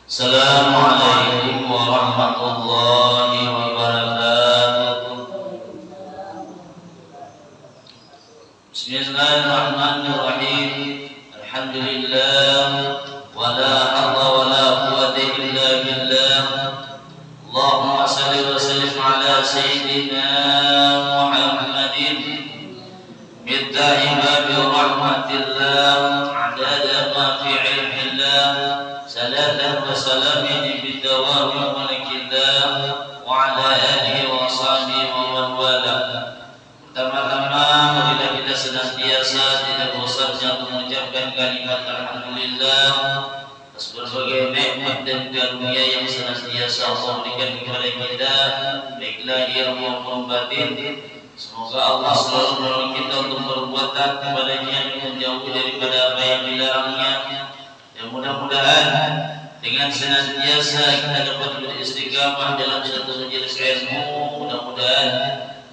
Assalamualaikum warahmatullahi wabarakatuh. Bismillahirrahmanirrahim. Alhamdulillah wala haula wala quwwata illa billah. Allahumma shalli wa sallim ala sayyidina Muhammadin bidahi babi rahmatillah adada ma fi ilmillah. Salatan wa salamin bidawami malikillah wa ala alihi wa sahbihi wa man wala. Pertama-tama marilah kita senantiasa tidak bosannya untuk mengucapkan kalimat alhamdulillah atas berbagai nikmat dan karunia yang senantiasa Allah berikan kepada kita, baik lahir maupun batin. Semoga Allah selalu menolong kita untuk berbuat taat kepadanya dan menjauhi daripada apa yang dilarangnya. Dan mudah-mudahan dengan senantiasa kita dapat beristiqamah dalam satu majelis ilmu. Mudah-mudahan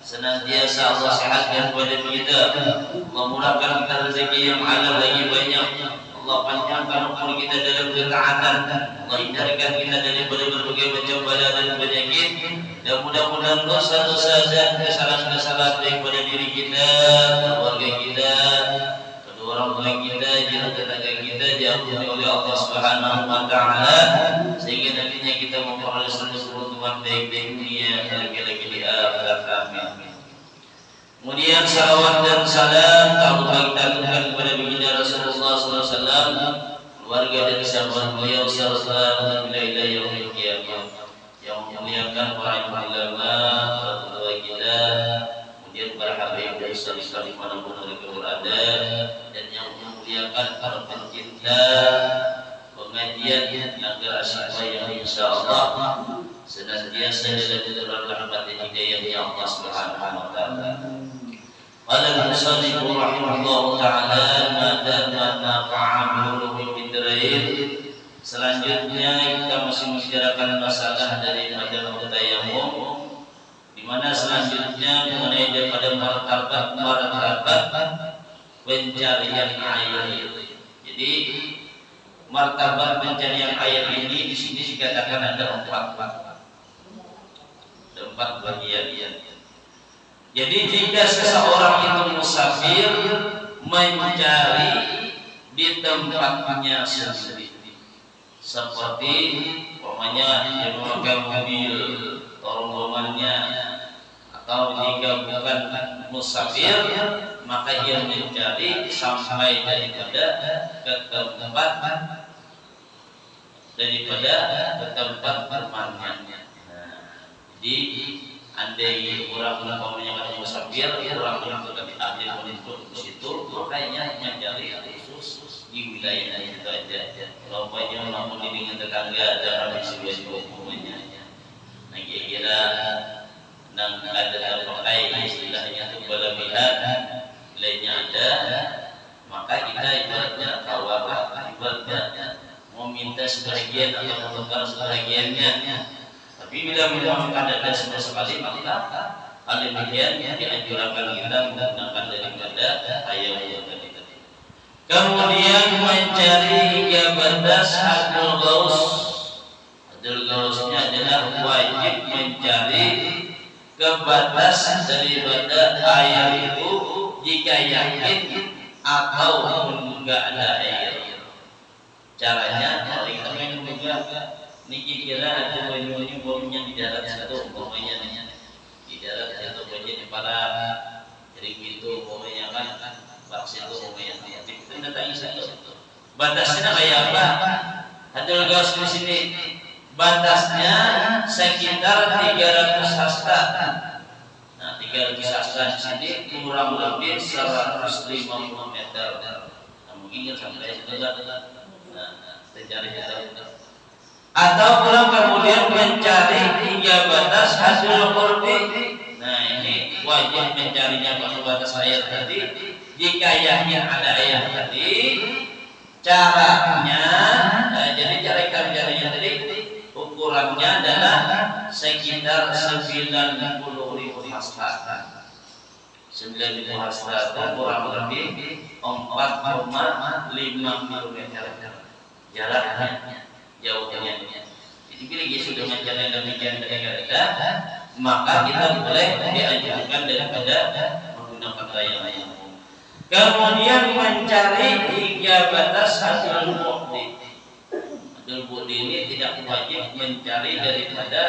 senantiasa Allah sehatkan kepada kita, Allah murahkan kita rezeki yang halal lagi banyak, Allah panjangkan umur kita dalam ketaatan, Allah hindarkan kita daripada berbagai macam bala dan penyakit. Dan mudah-mudahan dosa-dosa dan kesalahan-kesalahan baik pada diri kita, keluarga kita, orang tua kita, jiran tetangga kita diampuni oleh Allah Subhanahu wa taala, sehingga nantinya kita memperoleh seluruh keuntungan baik di dunia dan lagi-lagi di akhirat. Amin. Kemudian salawat dan salam tak kita aturkan kepada baginda Rasulullah SAW, keluarga dan sahabat beliau serta ila yaumil qiyamah, yang memuliakan para ulama, para tua kita, kemudian para habaib dan sekali manapun mereka berada, dan yang memuliakan para pencinta pengajian agar asyik yang insyaallah senantiasa dalam turunan rahmat dan hidayahnya Allah Subhanahu wa taala. Qala al-musannif rahimahullah taala mada nafa'a bi bidrain. Selanjutnya kita masih membicarakan masalah dari madhab tayammum, di mana selanjutnya mengenai daripada martabat pencarian air. Jadi martabat pencarian air ini di sini dikatakan ada empat bagian. Jadi jika seseorang itu musafir mencari di tempatnya sendiri, seperti umpamanya dia memakai mobil rombongannya, atau jika bukan musafir maka ia mencari sampai daripada ke tempat temannya. Jadi andai orang umpamanya kan musafir, orang itu kami ahli untuk di situ, makanya mencari khusus di wilayah itu aja. Kalau banyak namun dengan tetangga ada habis dua umpamanya. Nah kira-kira nang ada pakai istilahnya itu berlebihan, lainnya ada, maka kita ibaratnya kawarah, ibaratnya meminta sebagian atau menukar sebagiannya. Tapi bila memang ada semua sekali, maka hal demikian dianjurkan kita menggunakan daripada ayat yang tadi. Kemudian mencari hingga batas hadul gaus. Hadul gausnya adalah wajib mencari ke batas daripada air itu jika yakin atau enggak ada air. Caranya paling temen juga niki kira ada banyak bomnya di darat satu umpamanya di darat satu banyak di para jadi gitu umpamanya kan vaksin itu umpamanya itu datang satu batasnya kayak apa? Hadul gaus di sini batasnya sekitar 300 hasta. Nah 300 hasta di sini kurang lebih 150 meter. Nah mungkin sampai sekitar terjadi kita. Atau pulang kemudian mencari hingga batas hasil qurbi. Nah ini wajib mencarinya pada batas air tadi. Jika yakin ada air tadi, caranya, jadi cara mencarinya tadi ukurannya adalah sekitar 90.000 hasta. 90.000 hasta itu kurang lebih 4,5 km jaraknya. jauh dengannya. Jadi bila dia sudah menjalani demikian mereka, maka kita boleh dianjurkan daripada menggunakan tayamum. Kemudian mencari 3 batas adul bu'di. Adul bu'di ini tidak wajib mencari daripada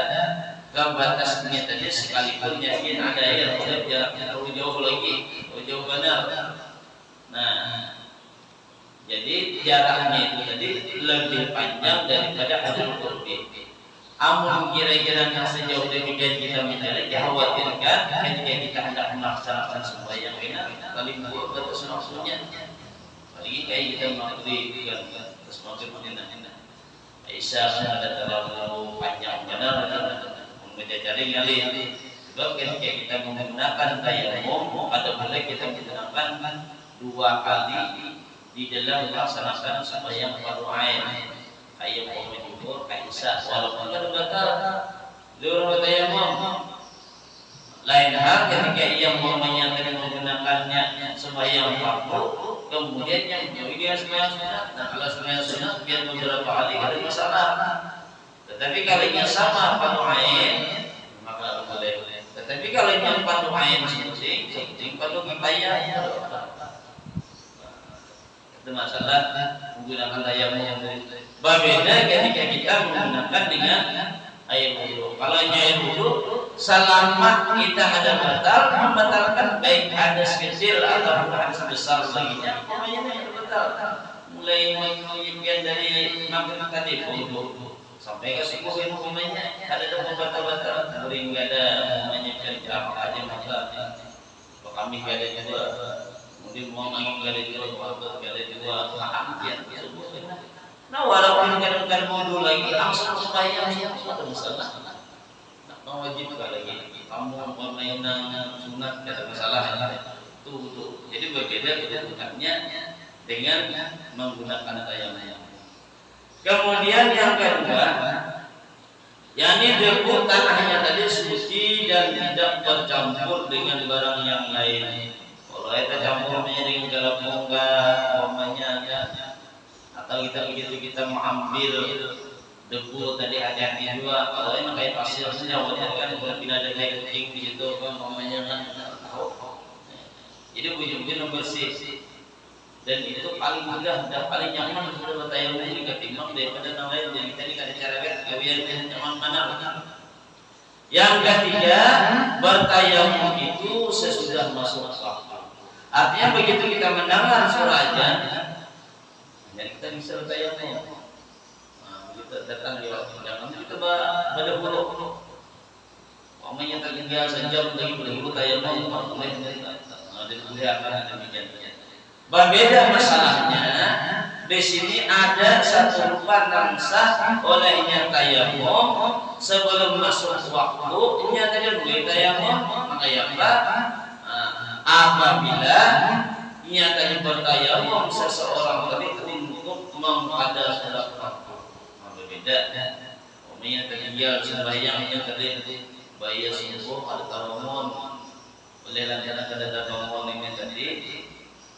ke batasnya tadi, sekalipun yakin ada air, boleh jaraknya terlalu jauh lagi, jauh benar. Nah, jadi jaraknya itu tadi lebih panjang daripada adul bu'di. Amun kira-kira sejauh demikian kita mencari, dikhawatirkan ketika kita hendak melaksanakan sembahyang ini kali buat batas maksudnya. Apalagi kayak kita melakukan terus maksudnya Aisyah ada terlalu panjang benar mencari kali. Sebab ketika kita menggunakan tayamum, ada boleh kita menggunakan 2 kali di dalam melaksanakan sembahyang fardu ain. Ayat Muhammad Aisyah walaupun ada batal dulu tayamum. Lain hal ketika ia menyatakan menggunakannya sembahyang fardu, kemudian yang dia sembahyang sunat. Nah, kalau sembahyang sunat biar beberapa kali ada masalah. Tetapi kalau yang sama fardu ain maka boleh. Tetapi kalau yang fardu ain penting fardu kifayah. Itu masalah menggunakan tayamum. Berbeda ketika kita menggunakan dengan air wudu. Kalau air wudu, selama kita ada batal, membatalkan baik hadas kecil atau hadas besar lainnya. Pokoknya batal. Mulai menginginkan dari maghrib tadi wudu sampai ke subuh yang umpamanya ada batal-batal. Boleh enggak ada umpamanya cerita aja maka kami enggak ada juga. Kemudian mau enggak ada juga, waktu enggak ada juga, hakian subuh. Nah, walaupun kadang-kadang wudu lagi langsung sembahyang ada masalah. Nah, wajib lagi. Kamu permainan sunat ada masalah. Tuh. Jadi berbeda kedudukannya dengan menggunakan tayamum. Kemudian yang kedua, yakni debu tanahnya tadi suci dan tidak bercampur dengan barang yang lain. Kalau kita campurnya dengan galap munggah, atau kita mengambil debu tadi hati-hati juga. Kalau emang kayak pasir senyawa kan tidak ada kayak kucing di situ kan namanya kan tahu. Jadi ujung-ujungnya bersih dan itu paling mudah dan paling nyaman sudah bertayamum ketimbang daripada yang lain. Jadi tadi ada cara kawian nyaman mana. Yang ketiga, bertayamum itu sesudah masuk waktu. Artinya begitu kita mendengar suara azan, jadi kita bisa bertayamum. Nah, kita datang di waktu jangan kita berdahulu. Omanya tertinggal sejam lagi berdahulu tayamum, boleh. Nah, dilihat demikian. Berbeda masalahnya. Di sini ada satu rupa yang sah olehnya tayamum sebelum masuk waktu. Ini tadi boleh tayamum, maka ya apabila nyatanya bertayamum seseorang tadi untuk mengada sholat waktu. Berbeda. Umumnya tertinggal sembahyangnya tadi bayar subuh ada tayamum, boleh lanjutkan ada tayamum ini tadi.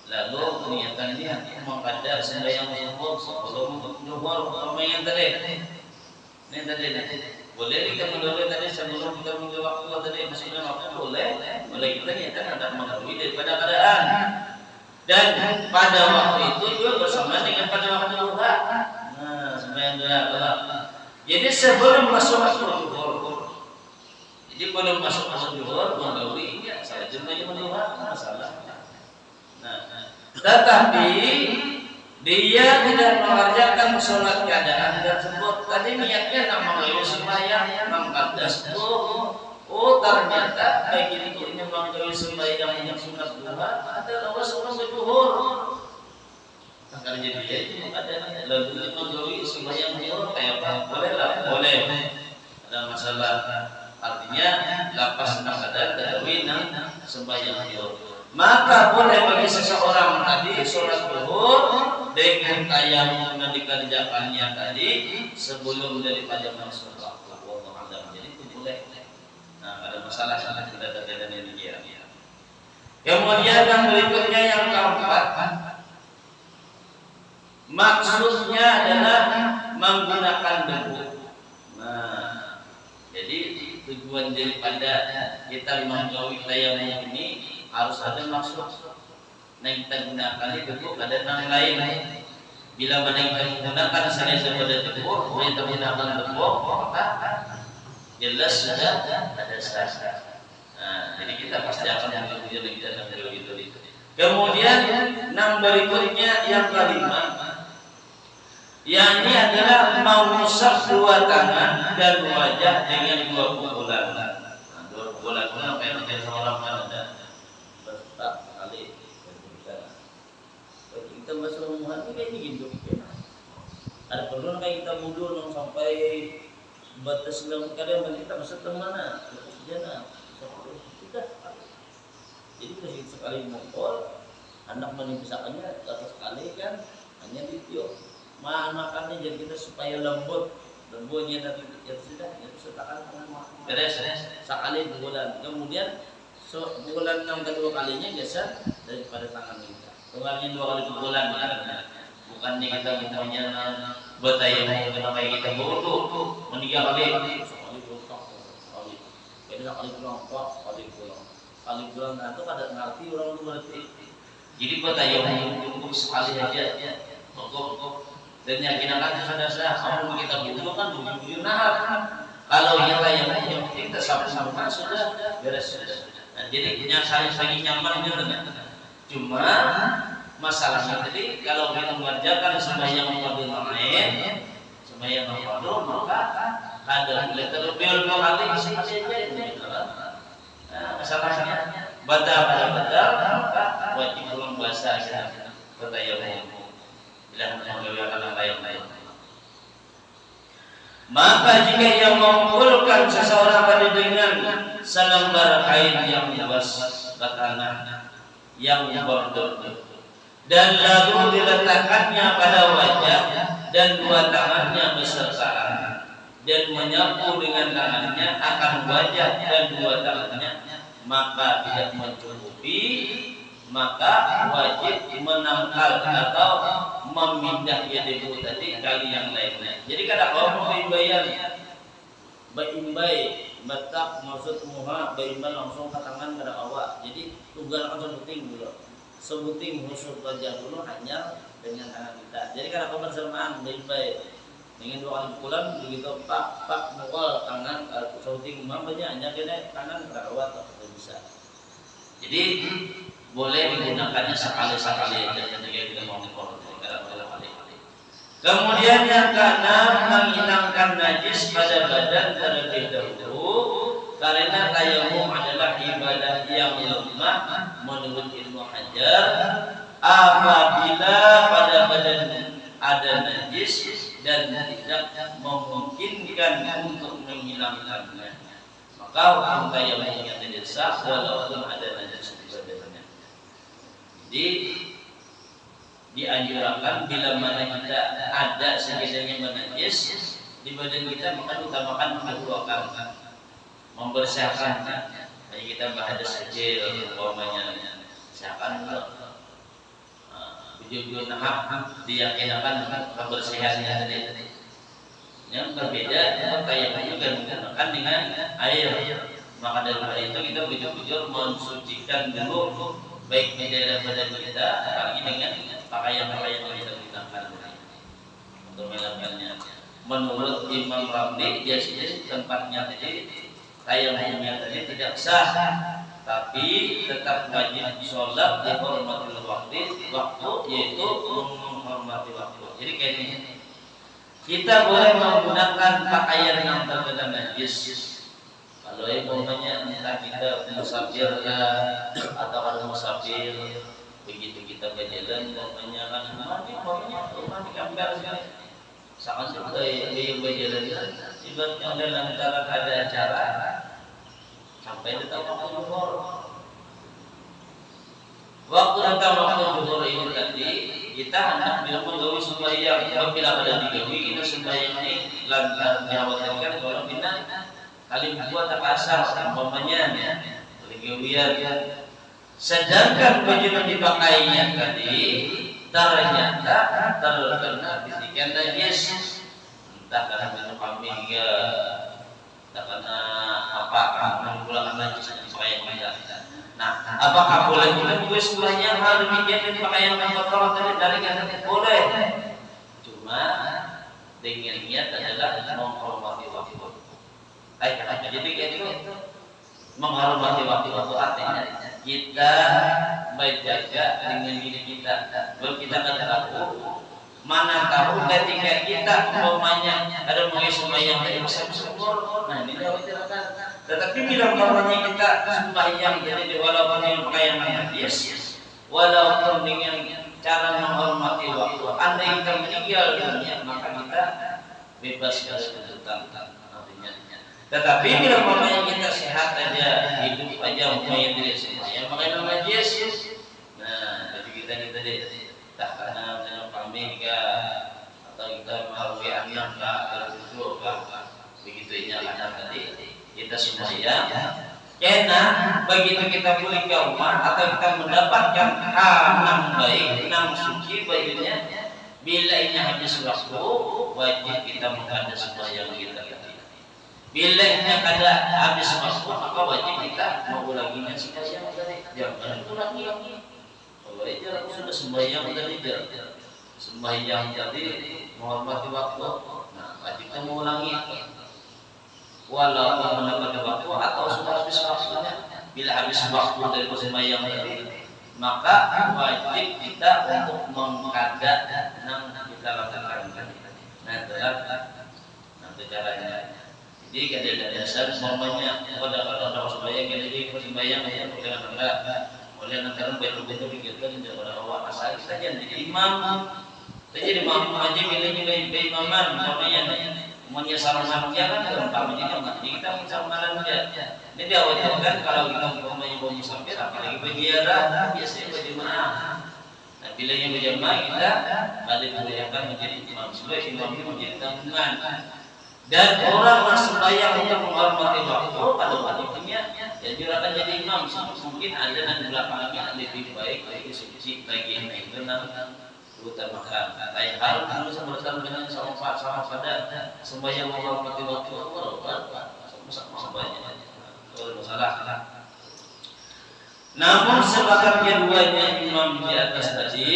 Lalu niatannya mengada sembahyang subuh sebelum zuhur. Umumnya tadi. Ini tadi. Boleh kita mendorong tadi sebelum kita menunggu waktu tadi masih waktu boleh kita niatkan ada mengetahui daripada keadaan. Dan pada waktu itu juga bersama dengan pada waktu duha. Nah, sembahyang duha. Jadi sebelum masuk waktu zuhur. Jadi belum masuk waktu zuhur mengetahui ya saya cuma duha masalah. Nah, tetapi dia tidak mengerjakan sholat keadaan tersebut. Tadi niatnya nak mengayu sembahyang, mengkadas oh ternyata begitu ini mengayu sembahyang yang sunat duha ada lawan sunat zuhur. Karena jadi dia itu ada lalu mengayu sembahyang zuhur kayak apa? Boleh lah, boleh. Ada masalah. Artinya lapas nak ada tetapi nak sembahyang zuhur. Maka boleh bagi seseorang tadi sholat zuhur dengan tayamum yang dikerjakannya tadi sebelum daripada masuk waktu. Jadi itu boleh. Nah, ada masalah sangat tidak terjadi di dia. Kemudian yang berikutnya yang keempat, maksudnya adalah menggunakan debu. Nah, jadi tujuan daripada kita menggawi tayamum ini harus ada maksud. Nah, kita gunakan debu ada yang lain. Bila mana kita menggunakan selain daripada debu, kita menggunakan debu, maka jelas sudah ada sah. Nah, jadi kita pasti akan mengajar kita dan begitu. Kemudian yang berikutnya yang kelima, yang ini adalah mengusap dua tangan dan wajah dengan dua pukulan. Nah, dua pukulan apa yang menjadi seorang ada bertak kali. Kita masuk rumah itu kayak gitu. Ada perlu kayak kita mundur sampai batas dalam keadaan kita masuk ke mana? Jana. Sudah. Jadi kalau sekali mukul anak menimpisakannya atas sekali kan hanya ditiup. Makannya jadi kita supaya lembut lembutnya nanti ya sudah itu sertakan tangan beres sekali bulan. Kemudian bulan yang kedua kalinya geser daripada tangan kita. Kemarin 2 kali bulan bukannya kita maunya bertayamum kenapa kita bodoh meninggal kali sekali pulang sekali jadi sekali pulang sekali pulang itu pada ngerti orang itu berarti jadi bertayamum cukup sekali aja cukup dan yakinkan sadar kalau kita bodoh kan bujur nahar kalau yang tayamum yang penting kita sama-sama sudah beres sudah. Nah, jadi yang saling nyaman itu cuma masalahnya tadi kalau kita mengerjakan sembahyang fardhu lain, sembahyang fardhu maka ada terlebih kali sekali aja. Nah, masalahnya batal maka wajib ulang puasa kita bertayamum. Bila menggawikan lain-lain. Maka jika ia mengumpulkan seseorang tadi dengan selembar kain yang luas ke tanah yang berduri dan lalu diletakkannya pada wajah dan dua tangannya bersertaan dan menyapu dengan tangannya akan wajah dan dua tangannya maka tidak mencukupi maka wajib menangkal atau memindah debu tadi kali yang lainnya. Jadi kada kau membayar baimbai batak maksud muha baimbai langsung ke tangan kada awak. Jadi tunggal langsung sebuting dulu. Sebuting musuh wajah dulu hanya dengan tangan kita. Jadi kada kau bersamaan baimbai dengan 2 kali pukulan begitu pak mukul tangan sebuting mamanya hanya kena tangan kada awak tak bisa. Jadi boleh digunakannya sekali-sekali aja ketika kita mau dipotong. Kemudian yang keenam menghilangkan najis pada badan terlebih dahulu karena tayamum adalah ibadah yang lemah menurut Ibnu Hajar apabila pada badan ada najis dan tidak memungkinkan untuk menghilangkannya maka hukum tayamumnya tidak sah walaupun ada najis di badannya. Jadi dianjurkan bila mana kita ada sekiranya menajis di badan kita maka utamakan mengeluarkan membersihkan kayak kita berhadas kecil umpamanya siapkan bujur nahap diyakinkan kebersihannya tadi yang berbeda tayamum juga menggunakan dengan air maka dari hal itu kita bujur-bujur mensucikan dulu baik di dalam badan kita apalagi dengan pakaian-pakaian yang kita gunakan untuk melakukannya. Menurut Imam Ramli biasanya tempatnya tadi tayamumnya tadi tidak sah tapi tetap wajib sholat dihormati waktu yaitu menghormati waktu. Jadi kayak ini kita boleh menggunakan pakaian yang terkena najis. Kalau umpamanya entah kita musafir atau kalau musafir begitu kita berjalan umpamanya kan rumah di kamar sekali sangat juga yang berjalan ibaratnya dalam ada acara sampai di waktu zuhur waktu datang waktu zuhur ini tadi kita hendak bila menggawi sembahyang apabila ada digawi kita sembahyang ini lantar dikhawatirkan kalau kita kali buat tak asal umpamanya gawian sedangkan baju yang dipakainya tadi ternyata terkena bisikan najis entah karena minum kambing hingga entah karena apa menggulangkan lagi supaya tidak. Nah, apakah boleh juga sembahyang hal demikian dan pakaian yang kotor dari kata boleh? Cuma dengan niat adalah menghormati waktu. Jadi itu menghormati waktu artinya kita menjaga dengan diri kita. Kalau kita tidak tahu, mana tahu ketika kita umpamanya ada mulai sembahyang dari besar-besar. Nah ini khawatirkan. Tetapi bila umpamanya kita sembahyang jadi walaupun dengan pakaian najis, walaupun dengan cara menghormati waktu, andai kita meninggal dunia maka kita bebas dari tuntutan artinya. Tetapi bila umpamanya kita sehat aja, hidup aja umpamanya tidak sembahyang pakaian najis, nah jadi kita tak karena kami atau kita melalui anak begitu ini anak tadi kita sembahyang karena begitu kita pulang ke rumah atau kita mendapatkan enam baik, enam suci bajunya bila ini habis waktu wajib kita menghadap sembahyang kita. Bila ini kada habis waktu maka wajib kita mengulanginya sembahyang tadi. Jangan ulangi lagi. Kalau itu aku sudah sembahyang tadi sembahyang tadi menghormati waktu. Nah wajib kita mengulangi. Walaupun mendapat waktu atau sudah habis waktunya, bila habis waktu dari sembahyang tadi, maka wajib kita untuk mengada yang kita lakukan. Nah, nanti caranya. Jadi kada dasar semuanya pada sembahyang jadi sembahyang ya bukan enggak. Oleh nanti betul-betul pikirkan kepada awak asal saja jadi imam. Jadi imam aja milih imaman namanya. Semuanya sama-sama jangan umpamanya kan jadi kita sama-sama aja. Ini dia wajarkan kalau kita umpamanya mau musafir apalagi berziarah biasanya berjemaah. Nah bila yang berjemaah kita balik bolehkan menjadi imam sebab imam itu menjadi tanggungan. Dan orang sembahyang untuk menghormati waktu pada waktunya jadi akan jadi imam. Mungkin ada nanti belakangnya lebih baik lagi suci lagi itu utamakan. Lain hal dulu sama dengan sama pada sembahyang menghormati waktu sama sembahyang. Kalau masalah. Namun sebagai keduanya imam di atas tadi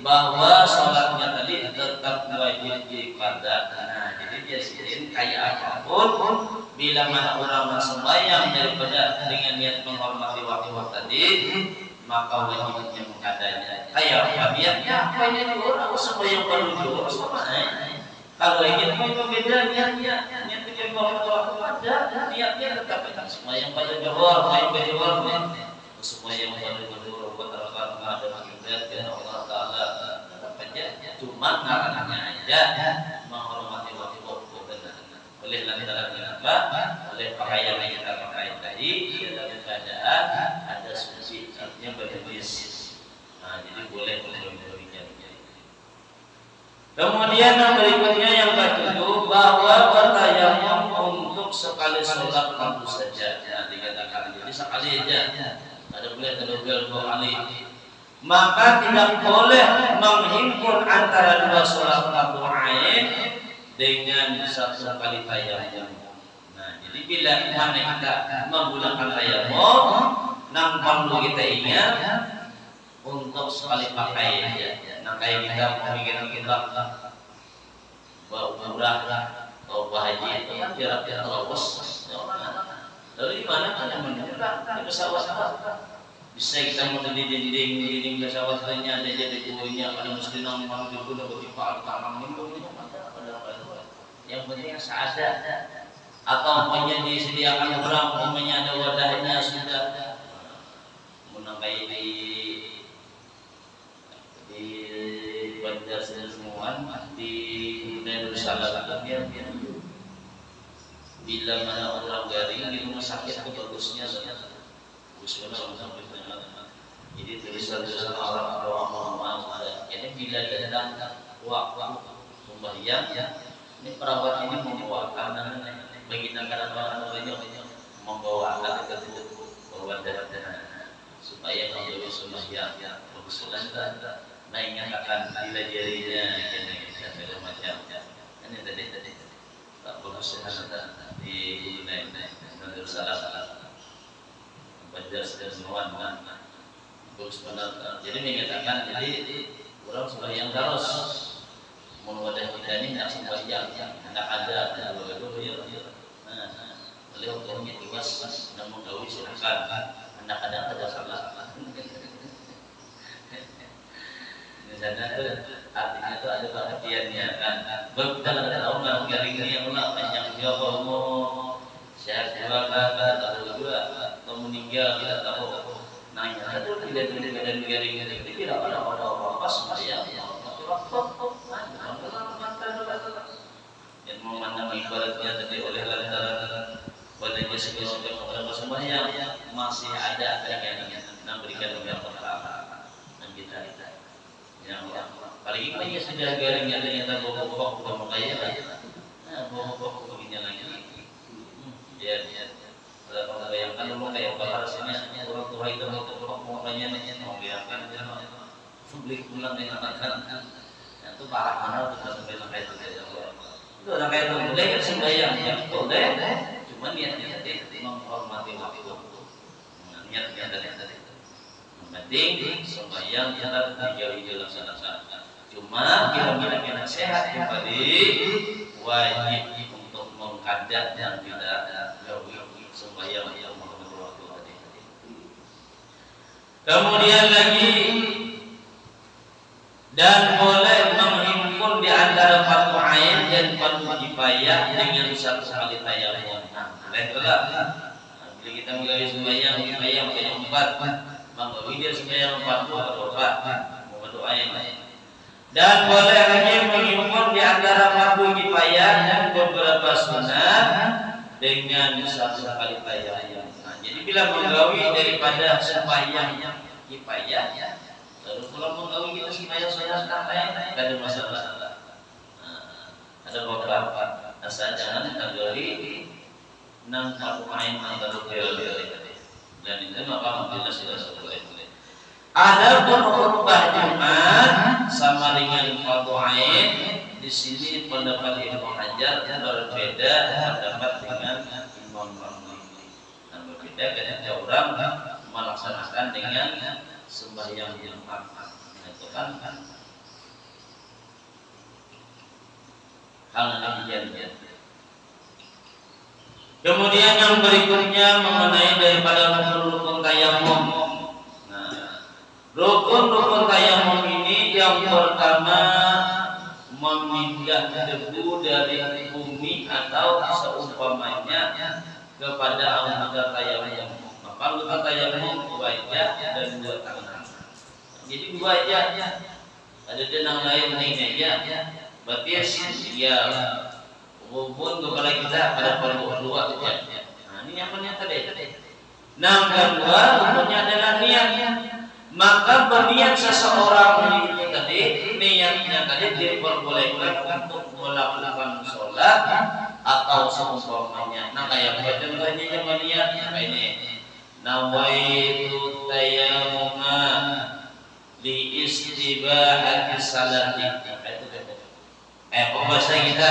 bahwa sholatnya tadi tetap wajib diqada. Nah, jadi dia sirin kayak apapun bila mana orang sembahyang daripada dengan niat menghormati waktu tadi maka wajibnya mengadanya. Kayak niatnya apa ini orang sembahyang baru jual sama kalau ingin itu beda niatnya itu menghormati waktu ada niatnya tetap sembahyang pada johor main berjual sembahyang pada johor buat rakaat ada kiblat dan Allah Taala tetap aja cuma caranya aja menghormati waktu oleh lantaran apa oleh pakaian yang kita pakai tadi dalam keadaan ada suci artinya bernajis. Nah jadi boleh demikian. Kemudian yang berikutnya yang ketujuh bahwa bertayamum untuk sekali sholat tentu saja. Nah dikatakan jadi sekali aja. Ada boleh kedua kali. Maka tidak boleh menghimpun antara dua sholat tabu'ain dengan satu kali tayamum. Nah, jadi bila mana kita menggunakan tayamum, nang perlu kita ingat untuk sekali pakai ya. Nah, kayak kita memikirkan kita umrah atau haji itu kan jaraknya terlawas. Lalu di mana kita menyeberang di pesawat? Bisa kita mau di dinding pesawatnya ada jadi kulinya pada mesti nang mau digunakan bagi pak tanam ini yang penting seadanya atau punya disediakan orang punya ada wadahnya sudah menampai di Banjar Semuan di Darussalam bila mana orang garing di rumah sakit itu bagusnya jadi tulisan-tulisan orang doa ini bila datang waktu sembahyang ini perawat ini membawakan bagi negara orang lainnya membawa alat tersebut bawa darah supaya menjadi sembahyang kebetulan naiknya akan bila jarinya segala macam ini tadi kesehatan di Darussalam Banjar dan Semuan. Jadi menyatakan orang sembahyang terus wadah kita ini tidak sembahyang, tidak ada beliau orangnya tiwas dan menggawi silakan, anda kadang ada salah. Misalnya itu artinya itu ada perhatiannya kan. Kita tidak tahu nggak garingnya yang yang siapa mau sehat juga tahu juga atau meninggal tidak tahu. Nanya itu tidak garing itu tidak ada apa sembahyang. Yang memandang ibaratnya tadi oleh lantaran badannya segala macam sembahyang masih ada yang memberikan pertama dan kita yang paling ini sudah garingnya ternyata bokok bukan makanya bokok begini lagi ya kalau bayangkan dulu kayak bakar sini orang tua itu bokok makanya mau bayangkan beli pulang dengan makan itu parah mana kita sampai kayak itu orang kayak itu boleh kan sembahyang ya boleh cuma niatnya tadi menghormati waktu niatnya tadi penting sembahyang kita dijauhi dilaksanakan cuma kira-kira sehat kembali wajib untuk mengkadat dan tidak jauhi sembahyang yang menghormati waktu tadi. Kemudian lagi dan boleh menghimpun di antara fardu ain dan fardu kifayah dengan satu kali tayamum. Boleh tak? Bila kita menggawi sembahyang kifayah macam 4, menggawi dia sembahyang fardu atau fardu ain. Dan boleh lagi menghimpun di antara fardu kifayah dan beberapa sunat dengan satu kali tayamum. Jadi bila menggawi daripada sembahyang kifayah lalu kalau menggawi kita sembahyang lain ada masalah. Ada beberapa asal jangan menggawi 6 fardu ain atau dan itu maka tidak sudah boleh. Ada pun khutbah Jumat sama dengan fardu ain di sini pendapat Ibnu Hajar berbeda pendapat dengan Imam Nawawi. Dan berbeda ketika orang melaksanakan dengan sembahyang Jumat itu kan hal demikian. Kemudian yang berikutnya mengenai daripada rukun tayamum. Nah, rukun tayamum ini yang pertama memindah debu dari bumi atau seumpamanya kepada anggota tayamum. Maka anggota tayamum 2 wajah dan 2 tangan. Jadi 2 wajah. Ada denang lain meja. Berarti ya hubung kepada kita pada perlu 2 wajah. Nah, ini yang punya tadi. Nah, kedua rupanya adalah niat. Maka berniat seseorang itu tadi niatnya tadi diperbolehkan untuk melakukan sholat atau seumpamanya. Nah, kayak contohnya yang niat ini nawaitu tayammuma li istibahati salati. Bahasa kita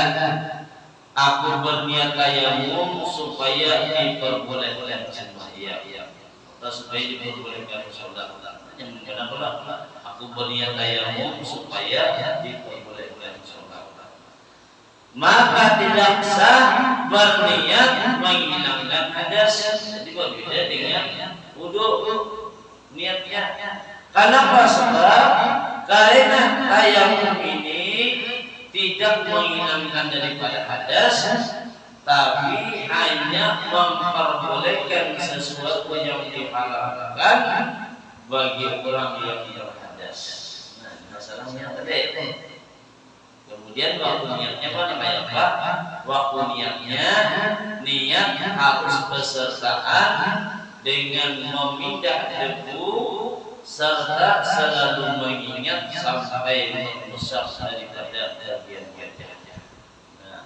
aku berniat tayamum supaya diperbolehkan sembahyang atau supaya diperbolehkan sholat. Yang kenapa aku berniat tayamum supaya diperbolehkan sholat. Maka tidak sah berniat menghilangkan hadas. Jadi berbeda dengan wudu niatnya. Kenapa? Sebab karena tayamum ini tidak menghilangkan daripada hadas, tapi hanya memperbolehkan sesuatu yang dihalalkan bagi orang yang berhadas. Nah, masalahnya tadi. Kemudian waktu niatnya apa? Waktu niatnya niat harus bersertaan dengan memindah debu serta selalu mengingat sampai mengusap daripada bagian wajah. Nah,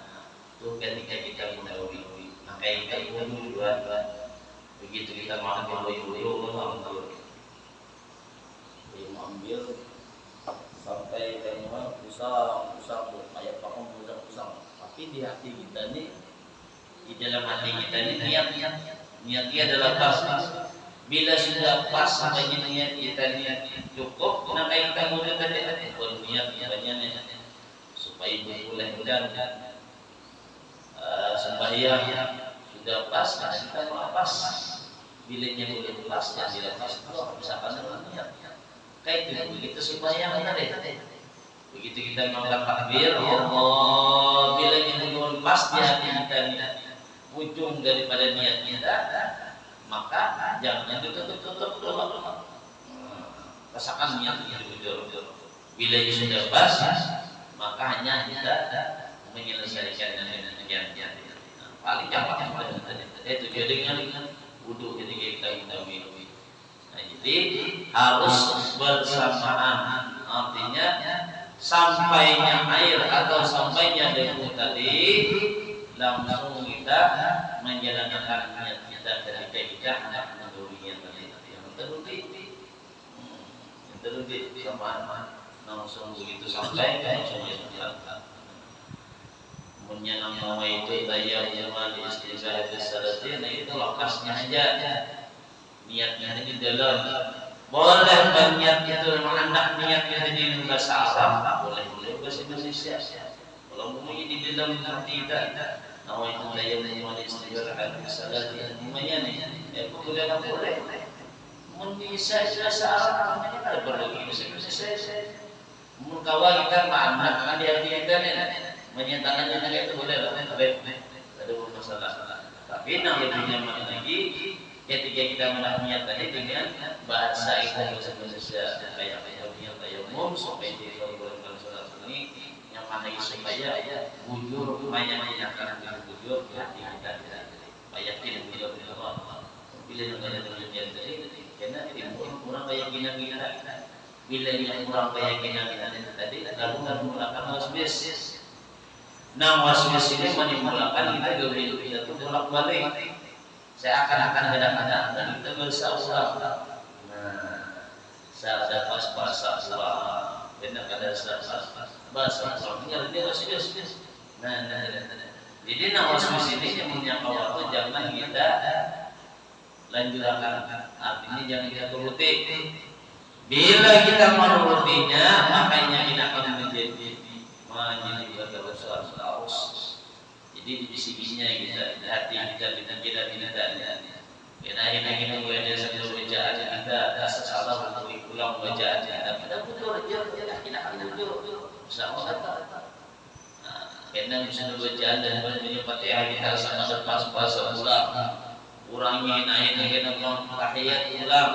itu ketika kita mendahului, maka kita wudu begitu kita mengambil wudu ambil sampai kayak pusang kayak pakai pusang. Tapi di hati kita nih di dalam hati kita ini niatnya adalah pas. Bila sudah pas sebagai niat kita niat cukup, kenapa kita mulai tadi berniat banyak supaya boleh dan sembahyang sudah pas, kita melepas bilanya boleh pas dan dilepas itu misalkan dengan niat kayak itu begitu sembahyang benar ya. Begitu kita mengangkat takbir Allah bilanya boleh pas di hati kita ujung daripada niat kita, maka jangan ditutup rasakan niat itu jujur. Bila sudah pas, maka hanya kita menyelesaikan dengan niat. Paling gampang itu dia dengan wudhu ketika kita minum. Nah, jadi harus bersamaan, artinya sampainya air atau sampainya debu tadi langsung kita menjalankan niat kita ketika kita hendak mendulunya tadi yang terlebih sama langsung begitu sampai langsung jalankan. Menyenang nama itu daya jamal istighfar salati, nah itu lokasnya aja niatnya di dalam. Boleh berniat itu anak niatnya di bahasa Arab, boleh bahasa Indonesia. Kalau mau di dalam hati kita, nama itu daya jamal istighfar salati, namanya nih, boleh. Bisa bahasa Arab namanya ada perlu bahasa Indonesia. Mengkawal kita anak kan di hati kita nih. Menyatakannya itu boleh lah, ada masalah. Tapi yang lebih nyaman lagi ketika kita menahniat tadi dengan bahasa Indonesia kayak umum supaya diperbolehkan sholat ini nyaman lagi supaya bujur banyak menyatakan bujur hati kita banyak tidak bujur Allah. Bila negara terjadi tadi karena timbul kurang keyakinan kita. Bila yang kurang keyakinan kita tadi lalu mulakan waswas. Nah waswas ini menimbulkan kita gaul kita itu bolak-balik. Saya akan kadang-kadang dan kita berusaha. Nah, saya ada pas bahasa ulang, benar kada bahasa ulang. Dia waswas. Nah. Jadi waswas ini yang menyangka waktu jangan kita lanjutkan. Artinya jangan kita turuti. Bila kita menurutinya, makanya kita akan menjadi berdosa haus. Jadi di sisinya kita hati kita tidak karena akhirnya kita ada satu bacaan kita salah untuk ulang bacaan kita. Kita betul kita akan betul. Sama kata. Karena misalnya bacaan dan banyak Fatihah kita sama pas ulang. Urangi akhirnya kita ulang tahiyat ulang.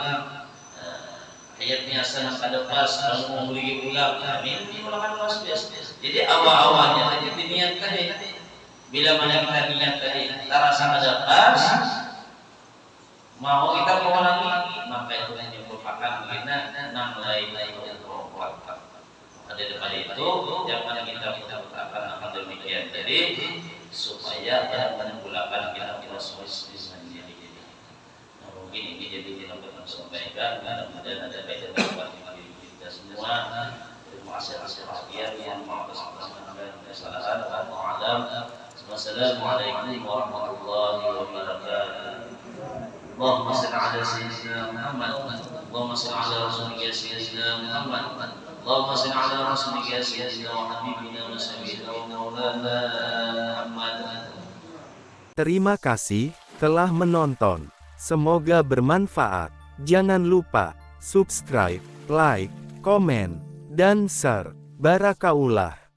Ayatnya senang pada pas kalau mau beli ulang, ini mulakan waswas. Jadi awal-awalnya tadi niat tadi. Bila mana kita niat tadi terasa ada pas, mau kita mengulangi, maka itu merupakan kita nilai yang kuat. Ada daripada itu, jangan kita mengatakan akan demikian tadi supaya menimbulkan kita waswas dengan diri. Mungkin ini jadi kita sampaikan mudah-mudahan ada baik dan bagi kita semua. Terima kasih atas perhatian yang maaf atas kesalahan. Wassalamualaikum warahmatullahi wabarakatuh. Allahumma shalli ala sayyidina Muhammad. Allahumma shalli ala rasulika sayyidina Muhammad. Allahumma shalli ala rasulika sayyidina wa habibina wa sayyidina wa maulana Muhammad. Terima kasih telah menonton. Semoga bermanfaat. Jangan lupa subscribe, like, komen, dan share. Barakaullah.